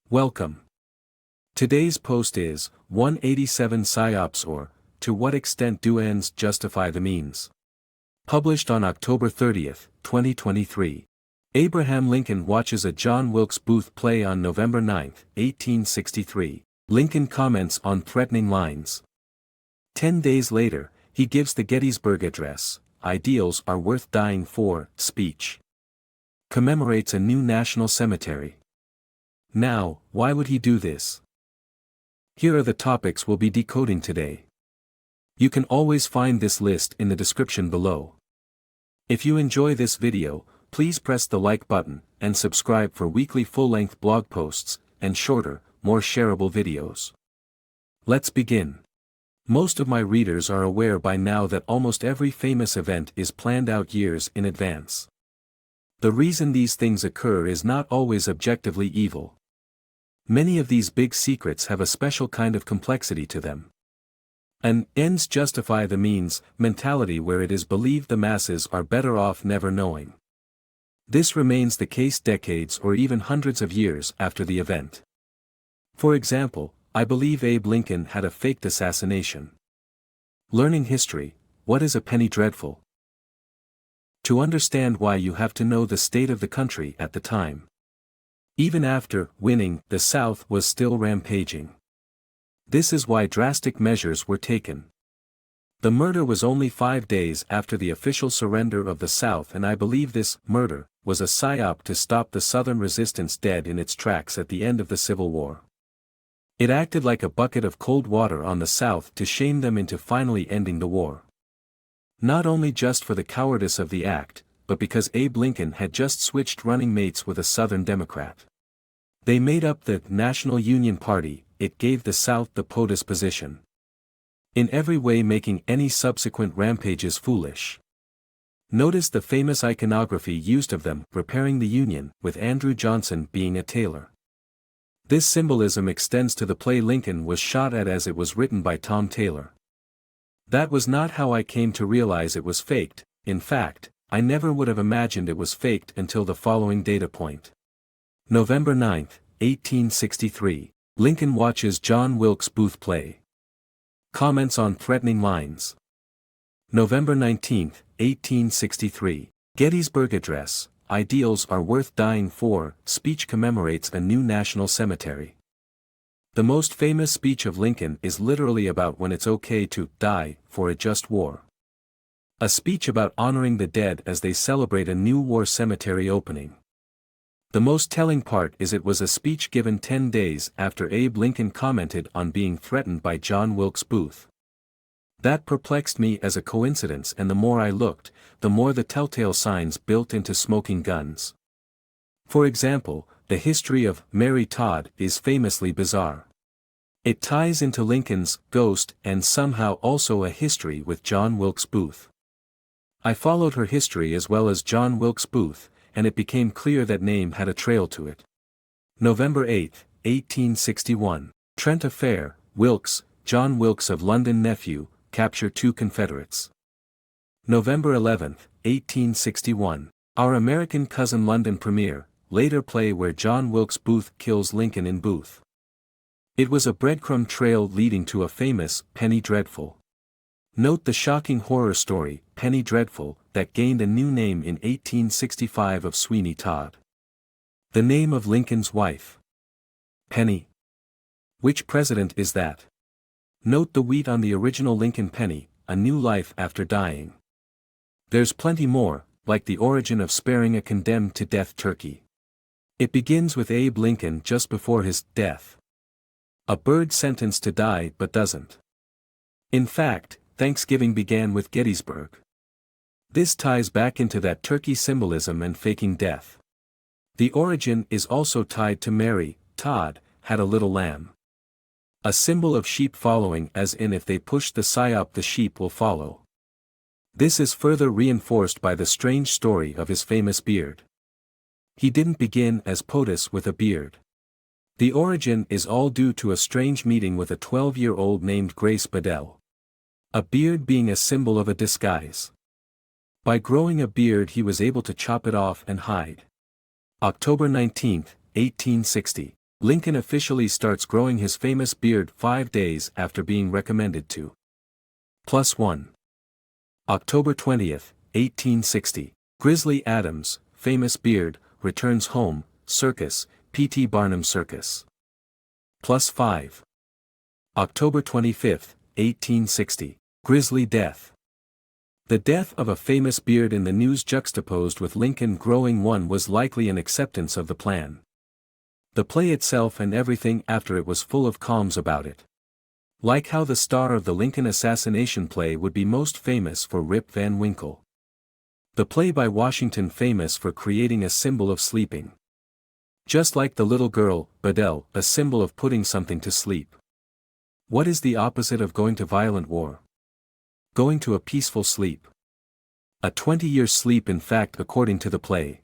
Welcome. Today's post is 187 Psyops, or To What Extent Do Ends Justify the Means? Published on October 30, 2023. Abraham Lincoln watches a John Wilkes Booth play on November 9, 1863. Lincoln comments on threatening lines. 10 days later, he gives the Gettysburg Address, Ideals Are Worth Dying For, speech. Commemorates a new national cemetery. Now, why would he do this? Here are the topics we'll be decoding today. You can always find this list in the description below. If you enjoy this video, please press the like button, and subscribe for weekly full-length blog posts, and shorter, more shareable videos. Let's begin. Most of my readers are aware by now that almost every famous event is planned out years in advance. The reason these things occur is not always objectively evil. Many of these big secrets have a special kind of complexity to them. An ends justify the means mentality where it is believed the masses are better off never knowing. This remains the case decades or even hundreds of years after the event. For example, I believe Abe Lincoln had a faked assassination. Learning history, what is a penny dreadful? To understand why, you have to know the state of the country at the time. Even after winning, the South was still rampaging. This is why drastic measures were taken. The murder was only 5 days after the official surrender of the South, and I believe this murder was a psyop to stop the Southern resistance dead in its tracks at the end of the Civil War. It acted like a bucket of cold water on the South to shame them into finally ending the war. Not only just for the cowardice of the act, but because Abe Lincoln had just switched running mates with a Southern Democrat. They made up the National Union Party. It gave the South the POTUS position. In every way making any subsequent rampages foolish. Notice the famous iconography used of them repairing the Union, with Andrew Johnson being a tailor. This symbolism extends to the play Lincoln was shot at, as it was written by Tom Taylor. That was not how I came to realize it was faked. In fact, I never would have imagined it was faked until the following data point. November 9, 1863. Lincoln watches John Wilkes Booth play. Comments on threatening lines. November 19, 1863. Gettysburg Address, Ideals Are Worth Dying For, speech commemorates a new national cemetery. The most famous speech of Lincoln is literally about when it's okay to die for a just war. A speech about honoring the dead as they celebrate a new war cemetery opening. The most telling part is it was a speech given 10 days after Abe Lincoln commented on being threatened by John Wilkes Booth. That perplexed me as a coincidence, and the more I looked, the more the telltale signs built into smoking guns. For example, the history of Mary Todd is famously bizarre. It ties into Lincoln's ghost and somehow also a history with John Wilkes Booth. I followed her history as well as John Wilkes Booth, and it became clear that name had a trail to it. November 8, 1861. Trent Affair, Wilkes, John Wilkes of London nephew, capture 2 Confederates. November 11, 1861. Our American Cousin London premiere, later play where John Wilkes Booth kills Lincoln in Booth. It was a breadcrumb trail leading to a famous Penny Dreadful. Note the shocking horror story, Penny Dreadful, that gained a new name in 1865 of Sweeney Todd. The name of Lincoln's wife. Penny. Which president is that? Note the wheat on the original Lincoln penny, a new life after dying. There's plenty more, like the origin of sparing a condemned to death turkey. It begins with Abe Lincoln just before his death. A bird sentenced to die but doesn't. In fact, Thanksgiving began with Gettysburg. This ties back into that turkey symbolism and faking death. The origin is also tied to Mary Todd had a little lamb. A symbol of sheep following, as in if they push the psyop the sheep will follow. This is further reinforced by the strange story of his famous beard. He didn't begin as POTUS with a beard. The origin is all due to a strange meeting with a 12-year-old named Grace Bedell. A beard being a symbol of a disguise. By growing a beard he was able to chop it off and hide. October 19, 1860. Lincoln officially starts growing his famous beard 5 days after being recommended to. +1. October 20th, 1860. Grizzly Adams, famous beard, returns home, circus, P.T. Barnum Circus. +5. October 25th, 1860. Grizzly death. The death of a famous beard in the news juxtaposed with Lincoln growing one was likely an acceptance of the plan. The play itself and everything after it was full of qualms about it. Like how the star of the Lincoln assassination play would be most famous for Rip Van Winkle. The play by Washington famous for creating a symbol of sleeping. Just like the little girl, Bedell, a symbol of putting something to sleep. What is the opposite of going to violent war? Going to a peaceful sleep. A 20-year sleep in fact according to the play.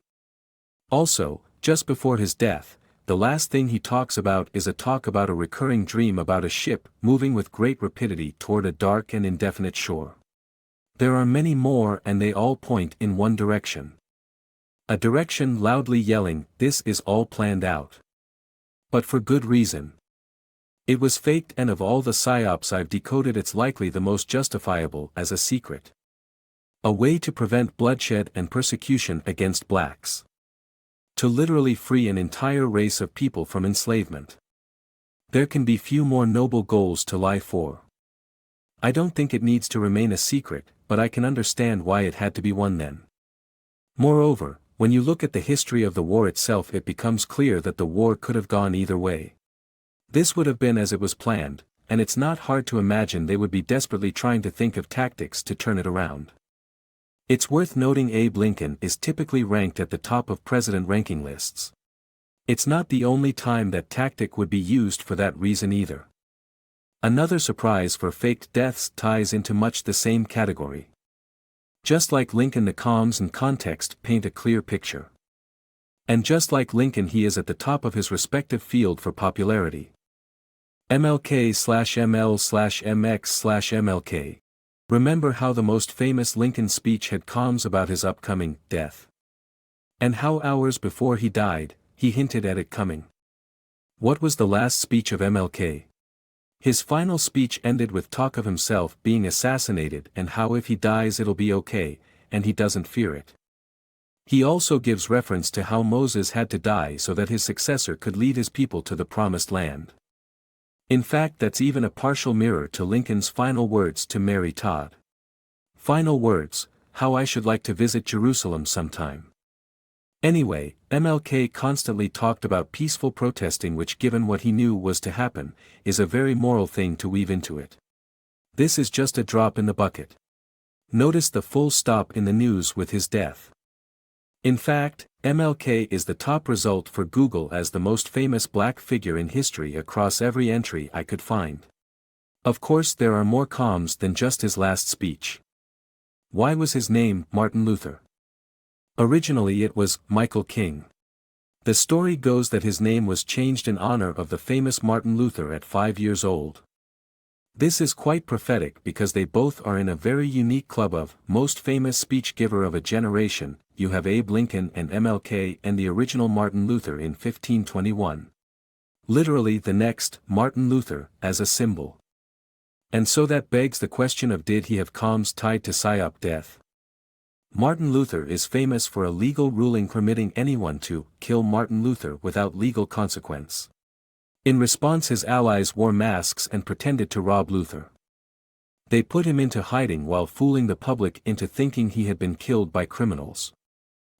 Also, just before his death, the last thing he talks about is a talk about a recurring dream about a ship moving with great rapidity toward a dark and indefinite shore. There are many more and they all point in one direction. A direction loudly yelling, "This is all planned out." But for good reason. It was faked, and of all the psyops I've decoded it's likely the most justifiable as a secret. A way to prevent bloodshed and persecution against blacks. To literally free an entire race of people from enslavement. There can be few more noble goals to lie for. I don't think it needs to remain a secret, but I can understand why it had to be one then. Moreover, when you look at the history of the war itself it becomes clear that the war could have gone either way. This would have been as it was planned, and it's not hard to imagine they would be desperately trying to think of tactics to turn it around. It's worth noting Abe Lincoln is typically ranked at the top of president ranking lists. It's not the only time that tactic would be used for that reason either. Another surprise for faked deaths ties into much the same category. Just like Lincoln, the comms and context paint a clear picture. And just like Lincoln, he is at the top of his respective field for popularity. MLK/ML/MX/MLK. Remember how the most famous Lincoln speech had comms about his upcoming death. And how hours before he died, he hinted at it coming. What was the last speech of MLK? His final speech ended with talk of himself being assassinated and how if he dies it'll be okay, and he doesn't fear it. He also gives reference to how Moses had to die so that his successor could lead his people to the promised land. In fact, that's even a partial mirror to Lincoln's final words to Mary Todd. Final words, "How I should like to visit Jerusalem sometime." Anyway, MLK constantly talked about peaceful protesting, which given what he knew was to happen, is a very moral thing to weave into it. This is just a drop in the bucket. Notice the full stop in the news with his death. In fact, MLK is the top result for Google as the most famous black figure in history across every entry I could find. Of course there are more comms than just his last speech. Why was his name Martin Luther? Originally it was Michael King. The story goes that his name was changed in honor of the famous Martin Luther at 5 years old. This is quite prophetic because they both are in a very unique club of most famous speech giver of a generation. You have Abe Lincoln and MLK and the original Martin Luther in 1521. Literally the next Martin Luther as a symbol. And so that begs the question of did he have comms tied to Psyop death? Martin Luther is famous for a legal ruling permitting anyone to kill Martin Luther without legal consequence. In response his allies wore masks and pretended to rob Luther. They put him into hiding while fooling the public into thinking he had been killed by criminals.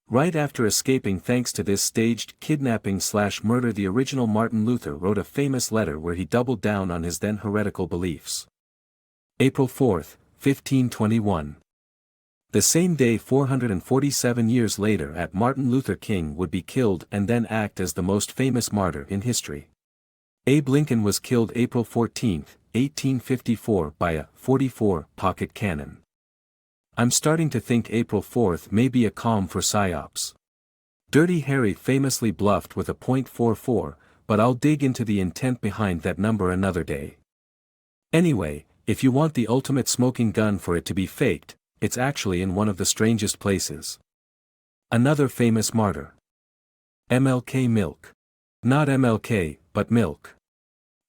Right after escaping thanks to this staged kidnapping/murder, the original Martin Luther wrote a famous letter where he doubled down on his then heretical beliefs. April 4, 1521. The same day 447 years later Martin Luther King would be killed and then act as the most famous martyr in history. Abe Lincoln was killed April 14, 1854 by a .44 pocket cannon. I'm starting to think April 4th may be a calm for Psyops. Dirty Harry famously bluffed with a .44, but I'll dig into the intent behind that number another day. Anyway, if you want the ultimate smoking gun for it to be faked, it's actually in one of the strangest places. Another famous martyr. MLK milk. Not MLK, but MLK.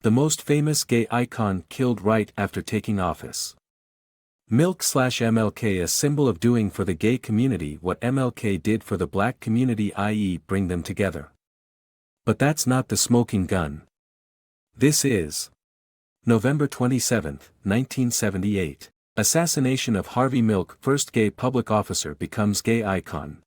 The most famous gay icon killed right after taking office. MLK/MLK, a symbol of doing for the gay community what MLK did for the black community, i.e. bring them together. But that's not the smoking gun. This is November 27, 1978. Assassination of Harvey Milk, first gay public officer becomes gay icon.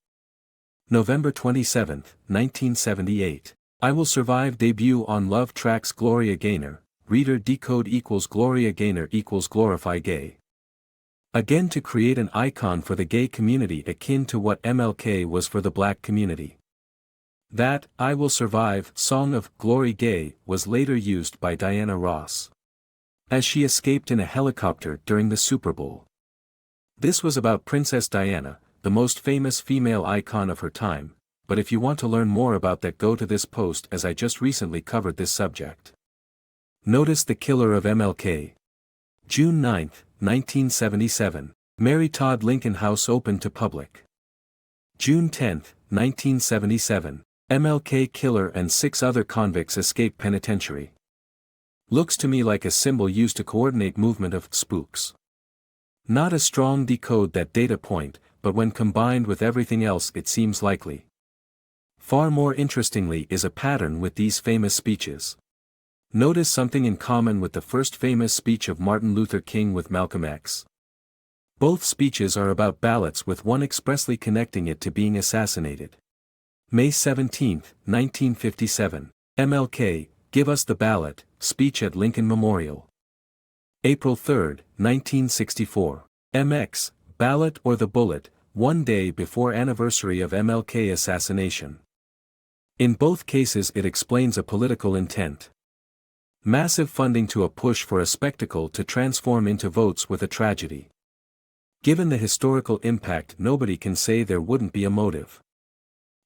November 27, 1978. I Will Survive debut on Love Tracks. Gloria Gaynor, reader decode equals Gloria Gaynor equals glorify gay. Again, to create an icon for the gay community akin to what MLK was for the black community. That I Will Survive song of Glory Gay was later used by Diana Ross, as she escaped in a helicopter during the Super Bowl. This was about Princess Diana, the most famous female icon of her time, but if you want to learn more about that, go to this post, as I just recently covered this subject. Notice the killer of MLK. June 9, 1977. Mary Todd Lincoln House opened to public. June 10, 1977. MLK killer and 6 other convicts escape penitentiary. Looks to me like a symbol used to coordinate movement of spooks. Not a strong decode that data point, but when combined with everything else it seems likely. Far more interestingly is a pattern with these famous speeches. Notice something in common with the first famous speech of Martin Luther King with Malcolm X. Both speeches are about ballots, with one expressly connecting it to being assassinated. May 17, 1957. MLK, Give Us the Ballot, speech at Lincoln Memorial. April 3, 1964. MX, Ballot or the Bullet, one day before anniversary of MLK assassination. In both cases it explains a political intent. Massive funding to a push for a spectacle to transform into votes with a tragedy. Given the historical impact, nobody can say there wouldn't be a motive.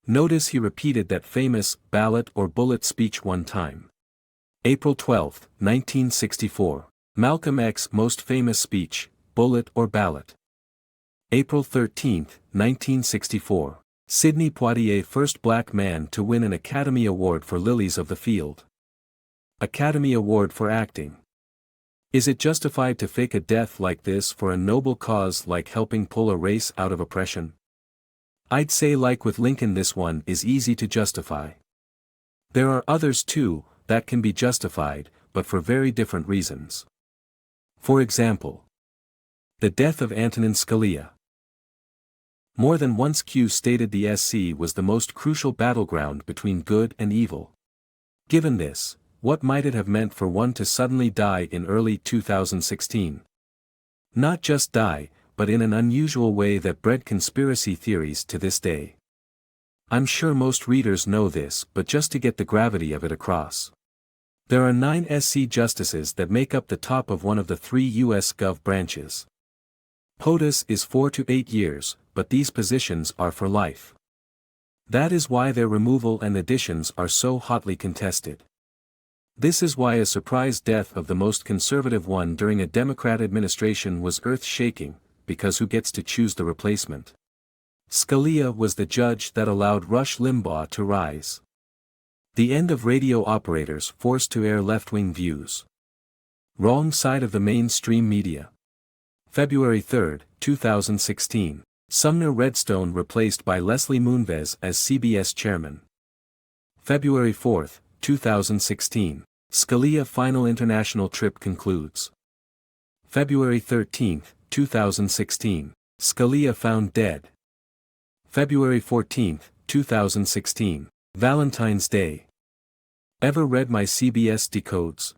Notice he repeated that famous ballot or bullet speech one time. April 12, 1964. Malcolm X most famous speech, bullet or ballot. April 13, 1964. Sidney Poitier, first black man to win an Academy Award for Lilies of the Field. Academy Award for acting. Is it justified to fake a death like this for a noble cause like helping pull a race out of oppression? I'd say, like with Lincoln, this one is easy to justify. There are others too that can be justified, but for very different reasons. For example, the death of Antonin Scalia. More than once Q stated the SC was the most crucial battleground between good and evil. Given this, what might it have meant for one to suddenly die in early 2016? Not just die, but in an unusual way that bred conspiracy theories to this day. I'm sure most readers know this, but just to get the gravity of it across. There are 9 SC justices that make up the top of one of the 3 U.S. Gov branches. POTUS is 4 to 8 years, but these positions are for life. That is why their removal and additions are so hotly contested. This is why a surprise death of the most conservative one during a Democrat administration was earth-shaking, because who gets to choose the replacement? Scalia was the judge that allowed Rush Limbaugh to rise. The end of radio operators forced to air left-wing views. Wrong side of the mainstream media. February 3, 2016. Sumner Redstone replaced by Leslie Moonves as CBS chairman. February 4, 2016. Scalia final international trip concludes. February 13, 2016. Scalia found dead. February 14, 2016. Valentine's Day. Ever read my CBS decodes?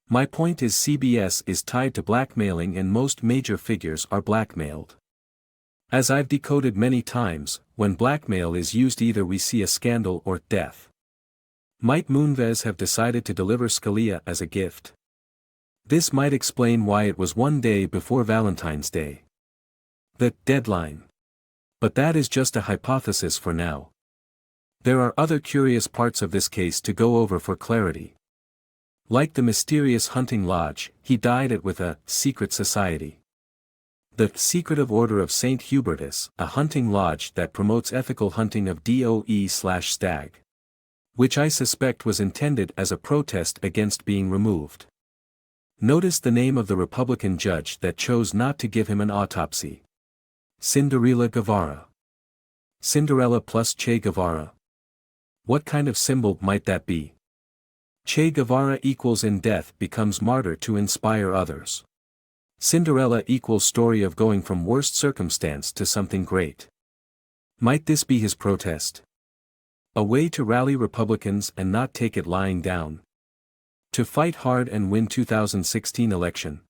My point is, CBS is tied to blackmailing and most major figures are blackmailed. As I've decoded many times, when blackmail is used, either we see a scandal or death. Might Moonves have decided to deliver Scalia as a gift? This might explain why it was one day before Valentine's Day. The deadline. But that is just a hypothesis for now. There are other curious parts of this case to go over for clarity. Like the mysterious hunting lodge, he died at with a secret society. The Secretive Order of St. Hubertus, a hunting lodge that promotes ethical hunting of DOE/stag. which I suspect was intended as a protest against being removed. Notice the name of the Republican judge that chose not to give him an autopsy. Cinderella Guevara. Cinderella plus Che Guevara. What kind of symbol might that be? Che Guevara equals in death becomes martyr to inspire others. Cinderella equals story of going from worst circumstance to something great. Might this be his protest? A way to rally Republicans and not take it lying down. To fight hard and win 2016 election.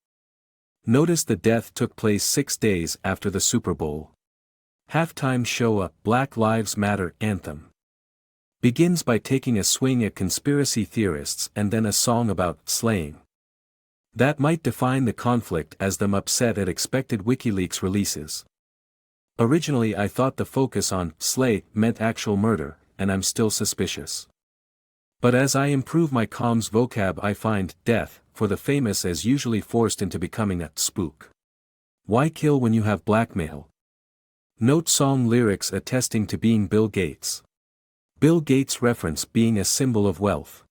Notice the death took place 6 days after the Super Bowl. Halftime show a Black Lives Matter anthem. Begins by taking a swing at conspiracy theorists and then a song about slaying. That might define the conflict as them upset at expected WikiLeaks releases. Originally I thought the focus on slay meant actual murder, and I'm still suspicious. But as I improve my comms vocab I find death for the famous as usually forced into becoming a spook. Why kill when you have blackmail? Note song lyrics attesting to being Bill Gates. Bill Gates reference being a symbol of wealth.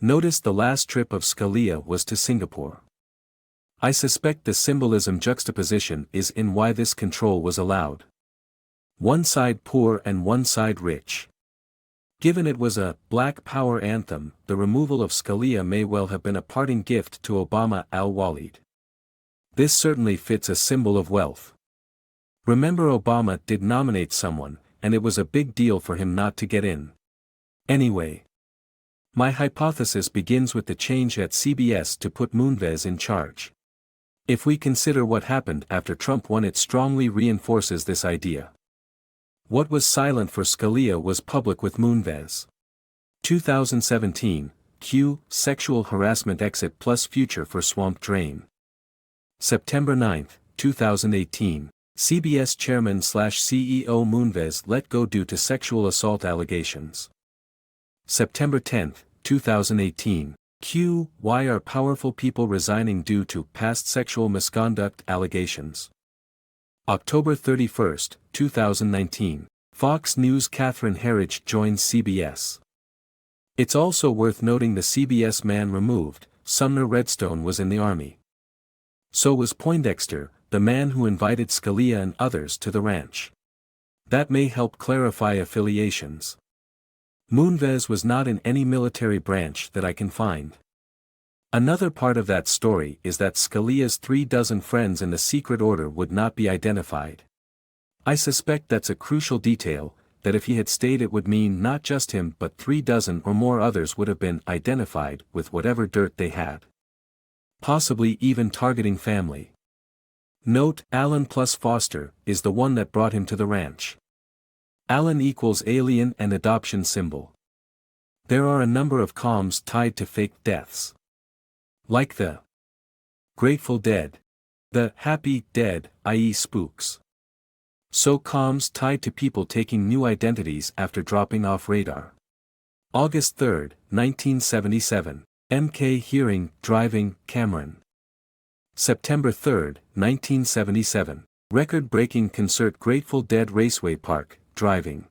Notice the last trip of Scalia was to Singapore. I suspect the symbolism juxtaposition is in why this control was allowed. One side poor and one side rich. Given it was a Black Power anthem, the removal of Scalia may well have been a parting gift to Obama al-Walid. This certainly fits a symbol of wealth. Remember Obama did nominate someone, and it was a big deal for him not to get in. Anyway. My hypothesis begins with the change at CBS to put Moonves in charge. If we consider what happened after Trump won, it strongly reinforces this idea. What was silent for Scalia was public with Moonves. 2017, Q, Sexual Harassment Exit plus Future for Swamp Drain. September 9, 2018, CBS Chairman/CEO Moonves let go due to sexual assault allegations. September 10, 2018, Q, Why are powerful people resigning due to past sexual misconduct allegations? October 31, 2019, Fox News Catherine Herridge joins CBS. It's also worth noting the CBS man removed, Sumner Redstone, was in the Army. So was Poindexter, the man who invited Scalia and others to the ranch. That may help clarify affiliations. Moonves was not in any military branch that I can find. Another part of that story is that Scalia's 36 friends in the secret order would not be identified. I suspect that's a crucial detail, that if he had stayed it would mean not just him but 36 or more others would have been identified with whatever dirt they had. Possibly even targeting family. Note, Allen plus Foster is the one that brought him to the ranch. Allen equals alien and adoption symbol. There are a number of comms tied to fake deaths. Like the Grateful Dead. The Happy Dead, i.e. spooks. So comms tied to people taking new identities after dropping off radar. August 3, 1977, MK hearing, driving, Cameron. September 3, 1977, record-breaking concert Grateful Dead Raceway Park, driving.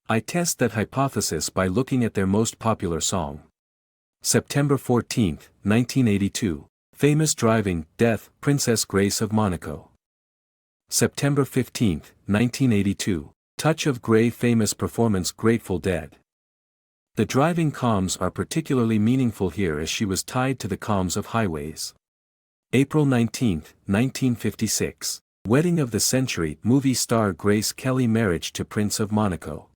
I test that hypothesis by looking at their most popular song. September 14, 1982, famous driving, death, Princess Grace of Monaco. September 15, 1982, Touch of Grey famous performance Grateful Dead. The driving comms are particularly meaningful here as she was tied to the comms of highways. April 19, 1956, Wedding of the Century movie star Grace Kelly marriage to Prince of Monaco.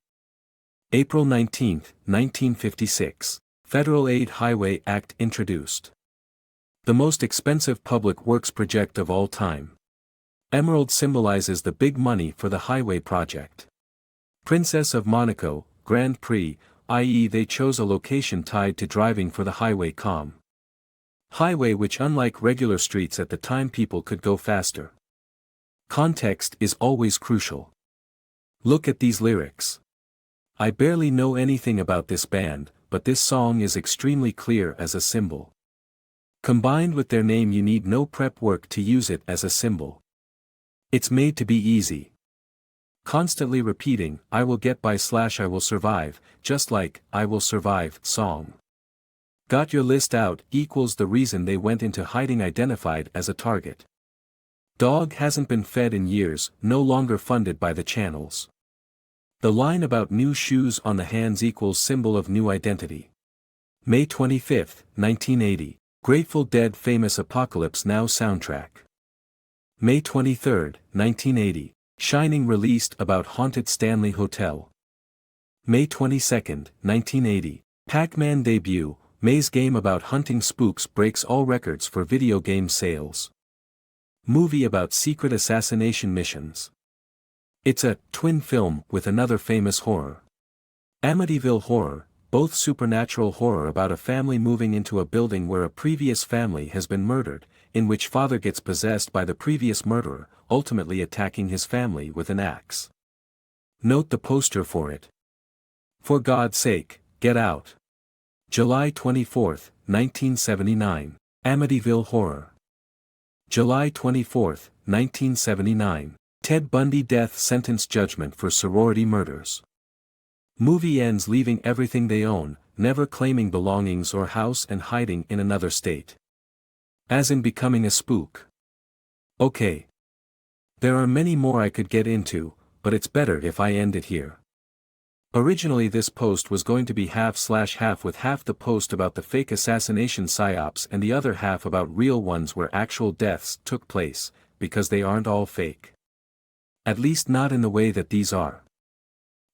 April 19, 1956, Federal Aid Highway Act introduced. The most expensive public works project of all time. Emerald symbolizes the big money for the highway project. Princess of Monaco, Grand Prix, i.e. they chose a location tied to driving for the highway comm. Highway which unlike regular streets at the time people could go faster. Context is always crucial. Look at these lyrics. I barely know anything about this band, but this song is extremely clear as a symbol. Combined with their name you need no prep work to use it as a symbol. It's made to be easy. Constantly repeating, I will get by / I will survive, just like, I will survive, song. Got your list out equals the reason they went into hiding identified as a target. Dog hasn't been fed in years, no longer funded by the channels. The line about new shoes on the hands equals symbol of new identity. May 25, 1980, Grateful Dead famous Apocalypse Now soundtrack. May 23, 1980, Shining released about haunted Stanley Hotel. May 22, 1980, Pac-Man debut, Maze game about hunting spooks breaks all records for video game sales. Movie about secret assassination missions. It's a twin film with another famous horror. Amityville Horror, both supernatural horror about a family moving into a building where a previous family has been murdered, in which father gets possessed by the previous murderer, ultimately attacking his family with an axe. Note the poster for it. For God's sake, get out. July 24, 1979, Amityville Horror. July 24, 1979, Ted Bundy death sentence judgment for sorority murders. Movie ends leaving everything they own, never claiming belongings or house and hiding in another state. As in becoming a spook. Okay. There are many more I could get into, but it's better if I end it here. Originally this post was going to be half/half with half the post about the fake assassination psyops and the other half about real ones where actual deaths took place, because they aren't all fake. At least not in the way that these are.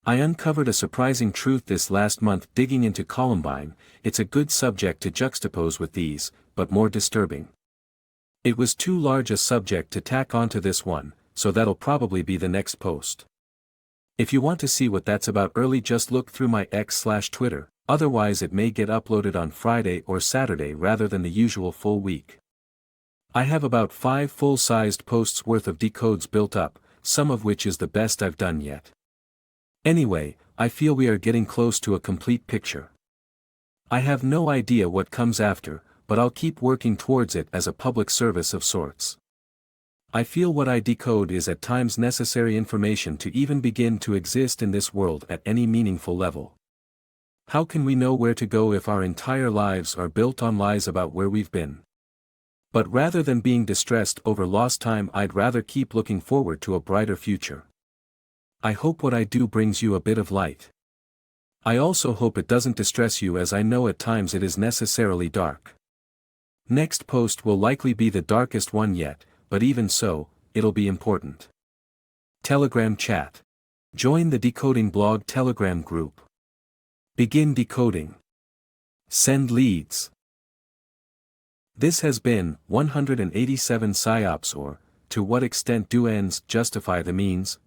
I uncovered a surprising truth this last month digging into Columbine. It's a good subject to juxtapose with these, but more disturbing. It was too large a subject to tack onto this one, so that'll probably be the next post. If you want to see what that's about early, just look through my X/Twitter, otherwise it may get uploaded on Friday or Saturday rather than the usual full week. I have about 5 full-sized posts worth of decodes built up, some of which is the best I've done yet. Anyway, I feel we are getting close to a complete picture. I have no idea what comes after, but I'll keep working towards it as a public service of sorts. I feel what I decode is at times necessary information to even begin to exist in this world at any meaningful level. How can we know where to go if our entire lives are built on lies about where we've been? But rather than being distressed over lost time, I'd rather keep looking forward to a brighter future. I hope what I do brings you a bit of light. I also hope it doesn't distress you, as I know at times it is necessarily dark. Next post will likely be the darkest one yet, but even so, it'll be important. Telegram chat. Join the Decoding Blog Telegram group. Begin decoding. Send leads. This has been 187 Psyops, or, to what extent do ends justify the means?